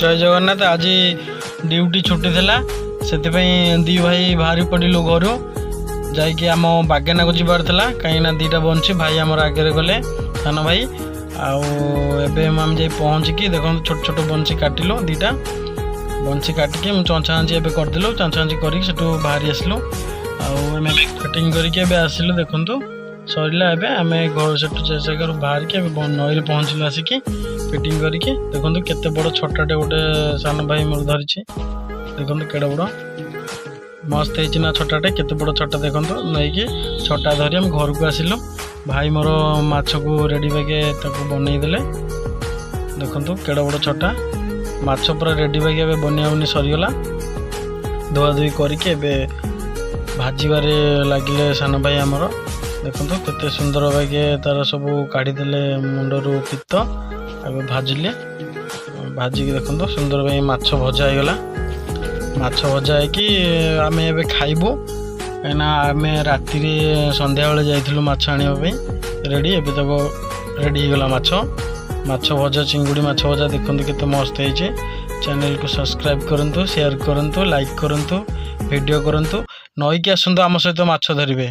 जय जगन्नाथ। आज ड्यूटी छुट्टी थिला सेतिपई दी भाई बाहरी पड़िलु घर जाइए आम बागेना को जीवार था कहीं दीटा बंशी भाई आमर आगे गले सान भाई आम जा पहुँचिकी देखो छोट छोट बंशी काटिलु दीटा बंशी काटिकी चंचा हंची एवं करदेलु चंचा हंची कर बाहरी आसलु आम कटिंग करके आसलु देखु सरला आम घर से बाहर के नई पहुँचलु आसिकी फिटिंग करके देखो केते बड़ छोटाटे गोटे सान भाई मोर धरी देखो केड़े बड़ मस्त है छोटाटे केते बड़ छोटा देखो नहीं कि छोटा धरी आम घर को आसिलु भाई मोर माछ को रेडी बागे बनईदे देखो केड़े बड़ छोटा माछ पूरा रेडी बागे बनिया बनी सरीगला धुआ धुई करके भाजबारे लगिले सान भाई आमर देखो केते सुंदर बागे तार सब काढ़ीदे मुंडरू पित्त भाजिले भाजिकी देखो सुंदर भाई माछ भजा होगला माछ भजा होगी आम ए खाइबू कहीं आम राति संध्या बेले जाइलु माछ आने रेडी एवं तक रेडी होगला माछ भजा चिंगुड़ी माछ भजा देखो केते मस्त है। चैनल को सब्सक्राइब करंतु शेयर करंतु लाइक करंतु वीडियो करंतु नईकी आसतु आम सहित माछ धरिबे।